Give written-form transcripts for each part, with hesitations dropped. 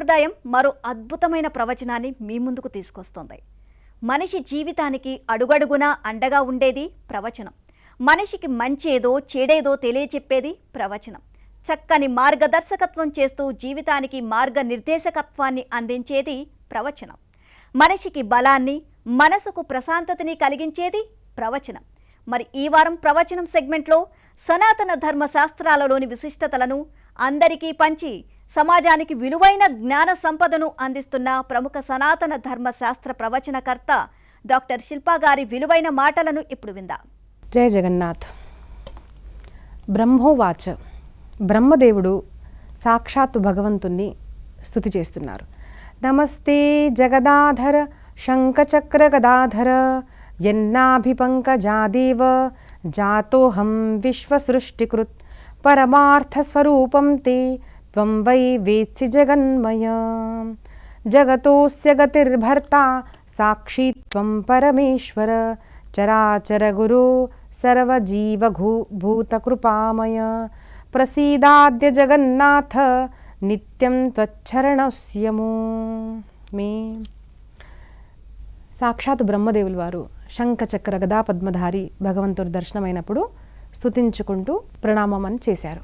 సంప్రదాయం మరో అద్భుతమైన ప్రవచనాన్ని మీ ముందుకు తీసుకొస్తుంది. మనిషి జీవితానికి అడుగడుగునా అండగా ఉండేది ప్రవచనం. మనిషికి మంచేదో చెడేదో తెలియచెప్పేది ప్రవచనం. చక్కని మార్గదర్శకత్వం చేస్తూ జీవితానికి మార్గనిర్దేశకత్వాన్ని అందించేది ప్రవచనం. మనిషికి బలాన్ని, మనసుకు ప్రశాంతతని కలిగించేది ప్రవచనం. మరి ఈ వారం ప్రవచనం సెగ్మెంట్లో సనాతన ధర్మ శాస్త్రాలలోని విశిష్టతలను అందరికీ పంచి సమాజానికి విలువైన జ్ఞాన సంపదను అందిస్తున్న ప్రముఖ సనాతన ధర్మ శాస్త్ర ప్రవచనకర్త డాక్టర్ శిల్పా గారి విలువైన మాటలను ఇప్పుడు విందాం. జయ జగన్నాథ్. బ్రహ్మోవాచ. బ్రహ్మదేవుడు సాక్షాత్తు భగవంతుణ్ణి స్తుతి చేస్తున్నారు. నమస్తే జగదాధర శంఖచక్ర గదాధర యన్నాభిపంకజాదేవ జాతోహం విశ్వసృష్టికృత్ పరమార్థస్వరూపం తే త్వం వై వేత్సి జగన్మయ జగతోస్య గతిర్భర్తా సాక్షి త్వం పరమేశ్వర చరాచర గురు సర్వజీవభూతకృపామయ ప్రసీదాద్య జగన్నాథ నిత్యం త్వచ్చరణస్యము మే. సాక్షాత్ బ్రహ్మదేవుల వారు శంఖచక్ర గదా పద్మధారి భగవంతుడు దర్శనమైనప్పుడు స్తుతించుకుంటూ ప్రణామం అని చేశారు.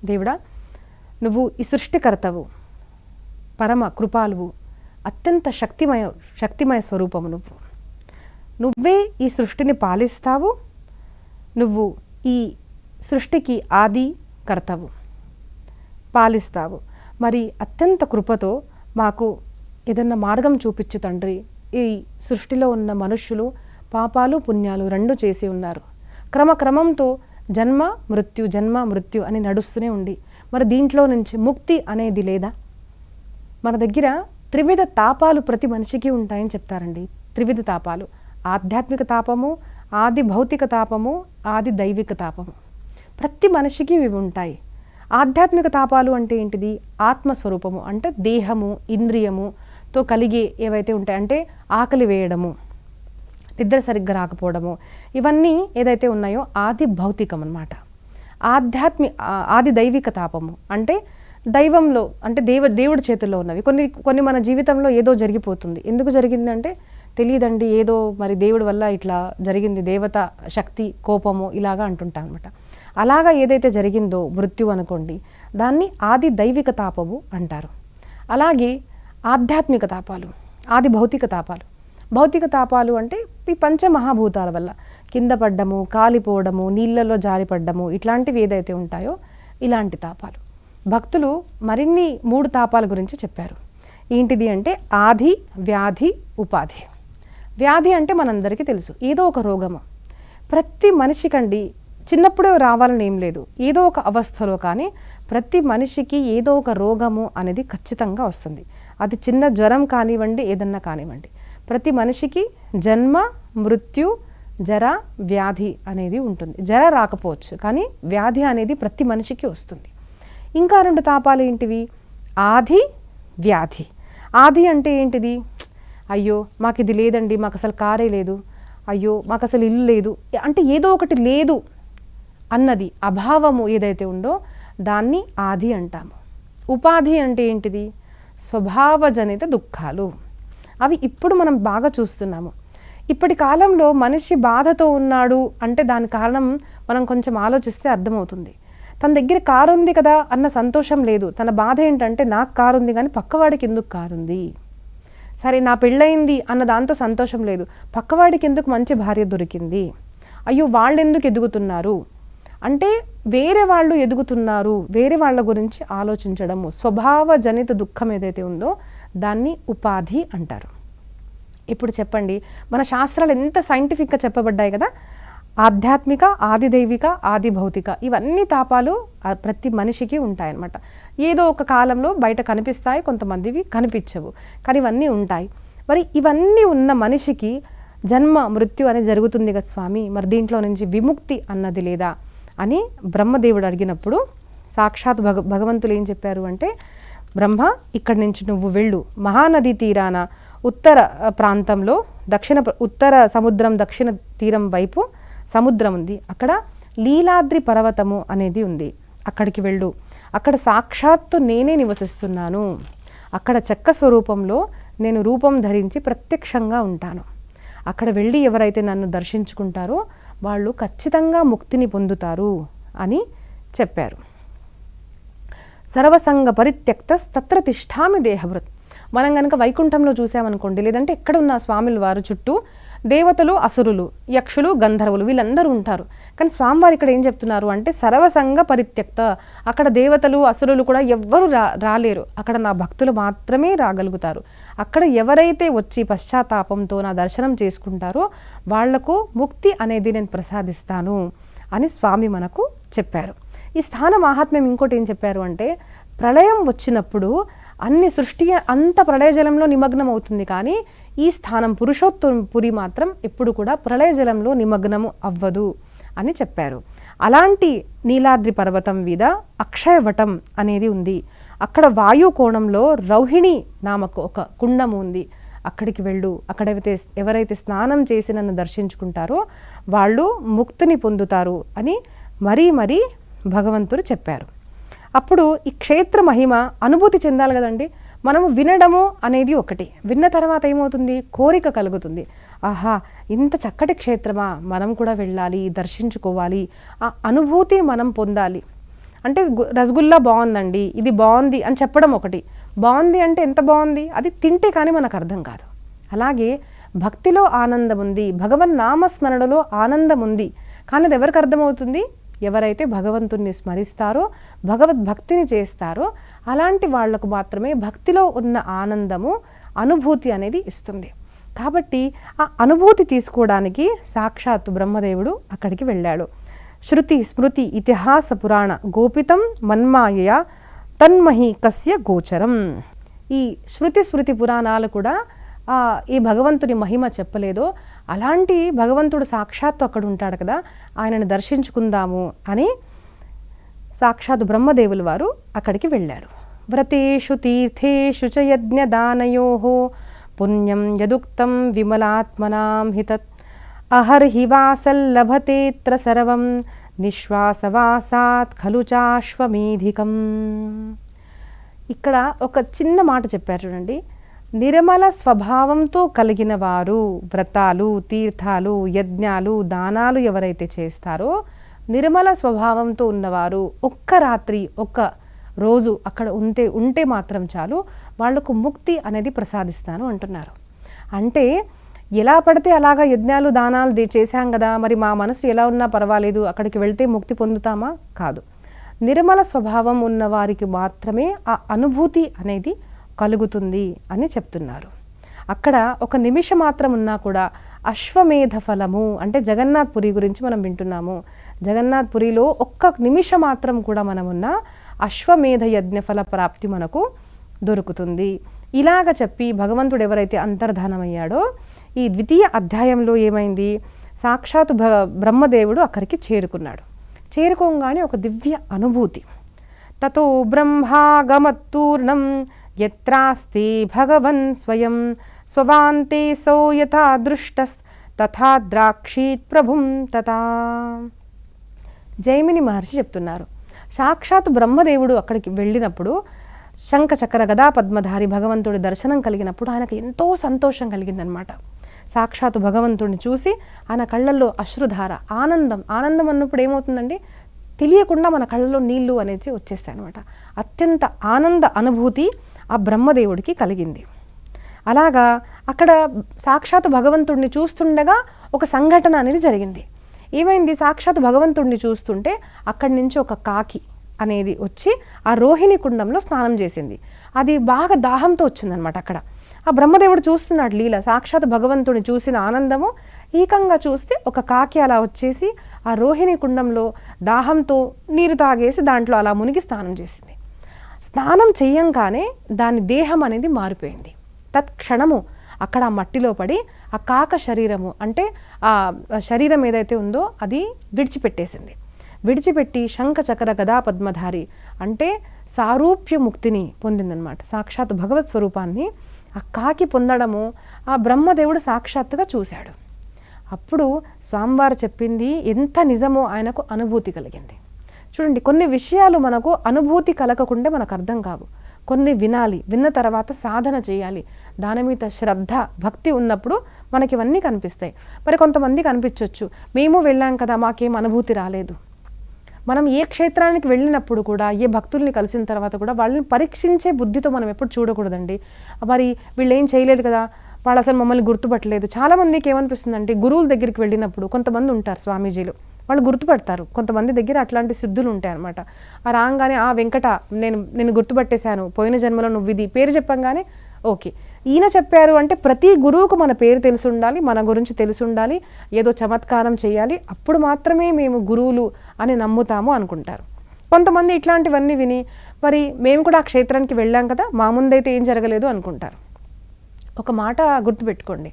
దేవుడా, నువ్వు ఈ సృష్టికర్తవు, పరమ కృపాలువు, అత్యంత శక్తిమయ స్వరూపము నువ్వే ఈ సృష్టిని పాలిస్తావు, నువ్వు ఈ సృష్టికి ఆది కర్తవు, పాలిస్తావు. మరి అత్యంత కృపతో మాకు ఏదన్నా మార్గం చూపించు తండ్రి. ఈ సృష్టిలో ఉన్న మనుష్యులు పాపాలు పుణ్యాలు రెండు చేసి ఉన్నారు. క్రమక్రమంతో జన్మ మృత్యు అని నడుస్తూనే ఉంది. మరి దీంట్లో నుంచి ముక్తి అనేది లేదా? మన దగ్గర త్రివిధ తాపాలు ప్రతి మనిషికి ఉంటాయని చెప్తారండి. త్రివిధ తాపాలు: ఆధ్యాత్మిక తాపము, ఆది భౌతిక తాపము, ఆది దైవిక తాపము. ప్రతి మనిషికి ఇవి ఉంటాయి. ఆధ్యాత్మిక తాపాలు అంటే ఏంటిది? ఆత్మస్వరూపము అంటే దేహము, ఇంద్రియముతో కలిగే ఏవైతే ఉంటాయంటే ఆకలి వేయడము, నిద్ర సరిగ్గా రాకపోవడము, ఇవన్నీ ఏదైతే ఉన్నాయో ఆది భౌతికం అన్నమాట. ఆది దైవిక తాపము అంటే దైవంలో అంటే దేవుడి చేతుల్లో ఉన్నవి. కొన్ని మన జీవితంలో ఏదో జరిగిపోతుంది. ఎందుకు జరిగిందంటే తెలియదండి, ఏదో మరి దేవుడి వల్ల ఇట్లా జరిగింది, దేవత శక్తి కోపము ఇలాగా అంటుంటాం అనమాట. అలాగా ఏదైతే జరిగిందో మృత్యు అనుకోండి, దాన్ని ఆది దైవిక తాపము అంటారు. అలాగే ఆధ్యాత్మిక తాపాలు, ఆది భౌతిక తాపాలు. భౌతిక తాపాలు అంటే ఈ పంచమహాభూతాల వల్ల కింద పడ్డము, కాలిపోవడము, నీళ్ళలో జారిపడ్డము, ఇట్లాంటివి ఏదైతే ఉంటాయో ఇలాంటి తాపాలు. భక్తులు మరిన్ని 3 తాపాల గురించి చెప్పారు. ఏంటిది అంటే ఆది, వ్యాధి, ఉపాధి. వ్యాధి అంటే మనందరికీ తెలుసు, ఏదో ఒక రోగము. ప్రతి మనిషికండి చిన్నప్పుడే రావాలని ఏం లేదు, ఏదో ఒక అవస్థలో కానీ ప్రతి మనిషికి ఏదో ఒక రోగము అనేది ఖచ్చితంగా వస్తుంది. అది చిన్న జ్వరం కానివ్వండి, ఏదన్నా కానివ్వండి, ప్రతి మనిషికి జన్మ మృత్యు జర వ్యాధి అనేది ఉంటుంది. జర రాకపోవచ్చు కానీ వ్యాధి అనేది ప్రతి మనిషికి వస్తుంది. ఇంకా 2 తాపాలు ఏంటివి? ఆది, వ్యాధి. ఆది అంటే ఏంటిది? అయ్యో మాకు ఇది లేదండి, మాకు అసలు కారే లేదు, అయ్యో మాకు అసలు ఇల్లు లేదు, అంటే ఏదో ఒకటి లేదు అన్నది అభావము ఏదైతే ఉందో దాన్ని ఆది అంటాము. ఉపాధి అంటే ఏంటిది? స్వభావజనిత దుఃఖాలు. అవి ఇప్పుడు మనం బాగా చూస్తున్నాము. ఇప్పటి కాలంలో మనిషి బాధతో ఉన్నాడు అంటే దాని కారణం మనం కొంచెం ఆలోచిస్తే అర్థమవుతుంది. తన దగ్గర కారు ఉంది కదా అన్న సంతోషం లేదు. తన బాధ ఏంటంటే నాకు కారు ఉంది కానీ పక్కవాడికి ఎందుకు కారు ఉంది, సరే నా పెళ్ళయింది అన్న దాంతో సంతోషం లేదు, పక్కవాడికి ఎందుకు మంచి భార్య దొరికింది, అయ్యో వాళ్ళు ఎందుకు ఎదుగుతున్నారు అంటే వేరే వాళ్ళు ఎదుగుతున్నారు, వేరే వాళ్ళ గురించి ఆలోచించడము. స్వభావజనిత దుఃఖం ఏదైతే ఉందో దాన్ని ఉపాధి అంటారు. ఇప్పుడు చెప్పండి, మన శాస్త్రాలు ఎంత సైంటిఫిక్గా చెప్పబడ్డాయి కదా. ఆధ్యాత్మిక, ఆది దైవిక, ఆది భౌతిక, ఇవన్నీ తాపాలు ప్రతి మనిషికి ఉంటాయన్నమాట. ఏదో ఒక కాలంలో బయట కనిపిస్తాయి, కొంతమందివి కనిపించవు, కానీ ఇవన్నీ ఉంటాయి. మరి ఇవన్నీ ఉన్న మనిషికి జన్మ మృత్యు అనేది జరుగుతుంది కదా స్వామి, మరి దీంట్లో నుంచి విముక్తి అన్నది లేదా అని బ్రహ్మదేవుడు అడిగినప్పుడు సాక్షాత్ భగవంతులు ఏం చెప్పారు అంటే, బ్రహ్మ ఇక్కడి నుంచి నువ్వు వెళ్ళు, మహానది తీరాన ఉత్తర ప్రాంతంలో ఉత్తర సముద్రం దక్షిణ తీరం వైపు సముద్రం ఉంది, అక్కడ లీలాద్రి పర్వతము అనేది ఉంది, అక్కడికి వెళ్ళు, అక్కడ సాక్షాత్తు నేనే నివసిస్తున్నాను, అక్కడ చెక్క స్వరూపంలో నేను రూపం ధరించి ప్రత్యక్షంగా ఉంటాను. అక్కడ వెళ్ళి ఎవరైతే నన్ను దర్శించుకుంటారో వాళ్ళు ఖచ్చితంగా ముక్తిని పొందుతారు అని చెప్పారు. సర్వసంగ పరిత్యక్త తత్ర తిష్ఠామి దేహభృత్. మనం కనుక వైకుంఠంలో చూసామనుకోండి, లేదంటే ఎక్కడ ఉన్న స్వాముల వారు చుట్టూ దేవతలు, అసురులు, యక్షులు, గంధర్వులు వీళ్ళందరూ ఉంటారు. కానీ స్వామివారు ఇక్కడ ఏం చెప్తున్నారు అంటే సర్వసంగ పరిత్యక్త. అక్కడ దేవతలు, అసురులు కూడా ఎవ్వరు రాలేరు. అక్కడ నా భక్తులు మాత్రమే రాగలుగుతారు. అక్కడ ఎవరైతే వచ్చి పశ్చాత్తాపంతో నా దర్శనం చేసుకుంటారో వాళ్లకు ముక్తి అనేది నేను ప్రసాదిస్తాను అని స్వామి మనకు చెప్పారు. ఈ స్థాన మహాత్మ్యం ఇంకోటి ఏం చెప్పారు అంటే, ప్రళయం వచ్చినప్పుడు అన్ని సృష్టి అంత ప్రళయజలంలో నిమగ్నం అవుతుంది, కానీ ఈ స్థానం పురుషోత్తమపురి మాత్రం ఎప్పుడు కూడా ప్రళయజలంలో నిమగ్నము అవ్వదు అని చెప్పారు. అలాంటి నీలాద్రి పర్వతం మీద అక్షయవటం అనేది ఉంది. అక్కడ వాయు కోణంలో రౌహిణి నామకు ఒక కుండము ఉంది. అక్కడికి వెళ్ళు. అక్కడ ఎవరైతే స్నానం చేసి నన్ను దర్శించుకుంటారో వాళ్ళు ముక్తిని పొందుతారు అని మరీ మరీ భగవంతుడు చెప్పారు. అప్పుడు ఈ క్షేత్ర మహిమ అనుభూతి చెందాలి కదండి. మనము వినడము అనేది ఒకటి, విన్న తర్వాత ఏమవుతుంది, కోరిక కలుగుతుంది. ఆహా, ఇంత చక్కటి క్షేత్రమా, మనం కూడా వెళ్ళాలి, దర్శించుకోవాలి, ఆ అనుభూతి మనం పొందాలి. అంటే రసగుల్లా బాగుందండి, ఇది బాగుంది అని చెప్పడం ఒకటి, బాగుంది అంటే ఎంత బాగుంది, అది తింటే కానీ మనకు అర్థం కాదు. అలాగే భక్తిలో ఆనందం ఉంది, భగవన్ నామస్మరణలో ఆనందం ఉంది, కానీ అది ఎవరికి అర్థమవుతుంది, ఎవరైతే భగవంతుణ్ణి స్మరిస్తారో భగవద్భక్తిని చేస్తారో అలాంటి వాళ్లకు మాత్రమే భక్తిలో ఉన్న ఆనందము, అనుభూతి అనేది ఇస్తుంది. కాబట్టి ఆ అనుభూతి తీసుకోవడానికి సాక్షాత్తు బ్రహ్మదేవుడు అక్కడికి వెళ్ళాడు. శృతి స్మృతి ఇతిహాస పురాణ గోపితం మన్మాయయ తన్మహీకస్య గోచరం. ఈ శృతి స్మృతి పురాణాలు కూడా ఈ భగవంతుని మహిమ చెప్పలేదో అలాంటి భగవంతుడు సాక్షాత్తు అక్కడ ఉంటాడు కదా, ఆయనను దర్శించుకుందాము అని సాక్షాత్తు బ్రహ్మదేవుల వారు అక్కడికి వెళ్ళారు. వ్రతేషు తీర్థేషు చ యజ్ఞదానయోః పుణ్యం యదుక్తం విమలాత్మనాం హితత్ అహర్హి వాసల్లభతేత్ర సర్వం నిశ్వాసవాసాత్ ఖలు చాశ్వమేధికం. ఇక్కడ ఒక చిన్న మాట చెప్పారు చూడండి. నిర్మల స్వభావంతో కలిగిన వారు వ్రతాలు, తీర్థాలు, యజ్ఞాలు, దానాలు ఎవరైతే చేస్తారో, నిర్మల స్వభావంతో ఉన్నవారు ఒక్క రాత్రి, ఒక్క రోజు అక్కడ ఉంటే మాత్రం చాలు, వాళ్లకు ముక్తి అనేది ప్రసాదిస్తాను అంటున్నారు. అంటే ఎలా పడితే అలాగా యజ్ఞాలు, దానాలు చేశాం కదా, మరి మా మనసు ఎలా ఉన్నా పర్వాలేదు, అక్కడికి వెళ్తే ముక్తి పొందుతామా? కాదు. నిర్మల స్వభావం ఉన్నవారికి మాత్రమే ఆ అనుభూతి అనేది కలుగుతుంది అని చెప్తున్నారు. అక్కడ ఒక నిమిషం మాత్రం ఉన్నా కూడా అశ్వమేధ ఫలము అంటే జగన్నాథ్ పురి గురించి మనం వింటున్నాము. జగన్నాథ్ పురిలో ఒక్క నిమిషం మాత్రం కూడా మనమున్న అశ్వమేధ యజ్ఞఫల ప్రాప్తి మనకు దొరుకుతుంది. ఇలాగ చెప్పి భగవంతుడు ఎవరైతే అంతర్ధానమయ్యాడో ఈ ద్వితీయ అధ్యాయంలో ఏమైంది, సాక్షాత్ బ్రహ్మదేవుడు అక్కడికి చేరుకున్నాడు. చేరుకోగానే ఒక దివ్య అనుభూతి. తతో బ్రహ్మాగమత్తూర్ణం యత్రాస్తి భగవన్ స్వయం స్వవాంతే సౌ యథా దృష్టస్ తథా ద్రాక్షీత్ ప్రభుం తథా. జైమిని మహర్షి చెప్తున్నారు, సాక్షాత్ బ్రహ్మదేవుడు అక్కడికి వెళ్ళినప్పుడు శంఖ చక్ర గదా పద్మధారి భగవంతుడి దర్శనం కలిగినప్పుడు ఆయనకు ఎంతో సంతోషం కలిగిందనమాట. సాక్షాత్ భగవంతుడిని చూసి ఆయన కళ్ళల్లో అశ్రుధార, ఆనందం అన్నప్పుడు ఏమవుతుందండి, తెలియకుండా మన కళ్ళలో నీళ్లు అనేది వచ్చేస్తాయి అనమాట. అత్యంత ఆనంద అనుభూతి ఆ బ్రహ్మదేవుడికి కలిగింది. అలాగా అక్కడ సాక్షాత్ భగవంతుడిని చూస్తుండగా ఒక సంఘటన అనేది జరిగింది. ఏమైంది, సాక్షాత్ భగవంతుడిని చూస్తుంటే అక్కడి నుంచి ఒక కాకి అనేది వచ్చి ఆ రోహిణి కుండంలో స్నానం చేసింది. అది బాగా దాహంతో వచ్చిందనమాట. అక్కడ ఆ బ్రహ్మదేవుడు చూస్తున్నాడు లీల. సాక్షాత్ భగవంతుడిని చూసిన ఆనందము ఏకంగా చూస్తే ఒక కాకి అలా వచ్చేసి ఆ రోహిణి కుండంలో దాహంతో నీరు తాగేసి దాంట్లో అలా మునిగి స్నానం చేసింది. స్నానం చెయ్యంగానే దాని దేహం అనేది మారిపోయింది. తత్క్షణము అక్కడ ఆ మట్టిలో పడి ఆ కాక శరీరము అంటే ఆ శరీరం ఏదైతే ఉందో అది విడిచిపెట్టేసింది. విడిచిపెట్టి శంఖ చక్ర గదా పద్మధారి అంటే సారూప్య ముక్తిని పొందిందనమాట. సాక్షాత్ భగవత్ స్వరూపాన్ని ఆ కాకి పొందడము ఆ బ్రహ్మదేవుడు సాక్షాత్తుగా చూశాడు. అప్పుడు స్వామివారు చెప్పింది ఎంత నిజమో ఆయనకు అనుభూతి కలిగింది. చూడండి, కొన్ని విషయాలు మనకు అనుభూతి కలగకుంటే మనకు అర్థం కావు. కొన్ని వినాలి, విన్న తర్వాత సాధన చేయాలి, దాని మీద శ్రద్ధ భక్తి ఉన్నప్పుడు మనకి ఇవన్నీ కనిపిస్తాయి. మరి కొంతమందికి అనిపించవచ్చు, మేము వెళ్ళాం కదా మాకేం అనుభూతి రాలేదు. మనం ఏ క్షేత్రానికి వెళ్ళినప్పుడు కూడా, ఏ భక్తుల్ని కలిసిన తర్వాత కూడా వాళ్ళని పరీక్షించే బుద్ధితో మనం ఎప్పుడు చూడకూడదండి. మరి వీళ్ళు ఏం చేయలేదు కదా, వాళ్ళు అసలు మమ్మల్ని గుర్తుపట్టలేదు. చాలామందికి ఏమనిపిస్తుందంటే, గురువుల దగ్గరికి వెళ్ళినప్పుడు కొంతమంది ఉంటారు స్వామీజీలు, వాళ్ళు గుర్తుపడతారు. కొంతమంది దగ్గర అట్లాంటి సిద్ధులు ఉంటాయి అనమాట. ఆ రాగానే వెంకట నేను గుర్తుపట్టేశాను, పోయిన జన్మలో నువ్వు ఇది పేరు చెప్పంగానే ఓకే ఈయన చెప్పారు అంటే ప్రతి గురువుకు మన పేరు తెలిసి ఉండాలి, మన గురించి తెలిసి ఉండాలి, ఏదో చమత్కారం చేయాలి, అప్పుడు మాత్రమే మేము గురువులు అని నమ్ముతాము అనుకుంటారు. కొంతమంది ఇట్లాంటివన్నీ విని మరి మేము కూడా ఆ క్షేత్రానికి వెళ్ళాం కదా, మా ముందైతే ఏం జరగలేదు అనుకుంటారు. ఒక మాట గుర్తుపెట్టుకోండి,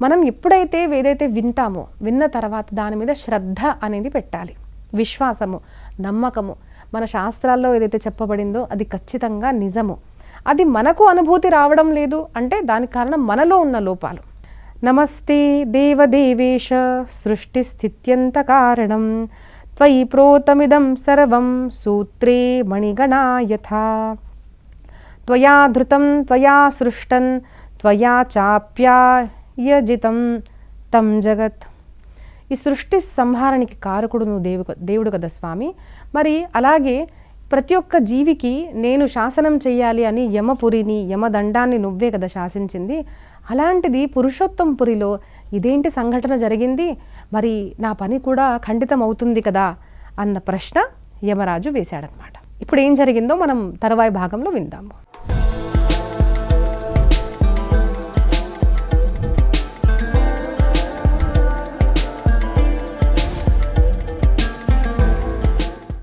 మనం ఎప్పుడైతే ఏదైతే వింటామో విన్న తర్వాత దాని మీద శ్రద్ధ అనేది పెట్టాలి, విశ్వాసము, నమ్మకము. మన శాస్త్రాల్లో ఏదైతే చెప్పబడిందో అది ఖచ్చితంగా నిజము. అది మనకు అనుభూతి రావడం లేదు అంటే దానికి కారణం మనలో ఉన్న లోపాలు. నమస్తే దేవదేవేశ సృష్టి స్థిత్యంత కారణం త్వయి ప్రోతమిదం సర్వం సూత్రే మణిగణా యథా త్వయా ధృతం త్వయా సృష్టన్ త్వయా చాప్యాయజితం తం జగత్. ఈ సృష్టి సంహారానికి కారకుడు నువ్వు దేవుడు కదా స్వామి. మరి అలాగే ప్రతి ఒక్క జీవికి నేను శాసనం చెయ్యాలి అని యమపురిని, యమదండాన్ని నువ్వే కదా శాసించింది. అలాంటిది పురుషోత్తంపురిలో ఇదేంటి సంఘటన జరిగింది, మరి నా పని కూడా ఖండితం అవుతుంది కదా అన్న ప్రశ్న యమరాజు వేశాడనమాట. ఇప్పుడు ఏం జరిగిందో మనం తరువాయి భాగంలో విందాము.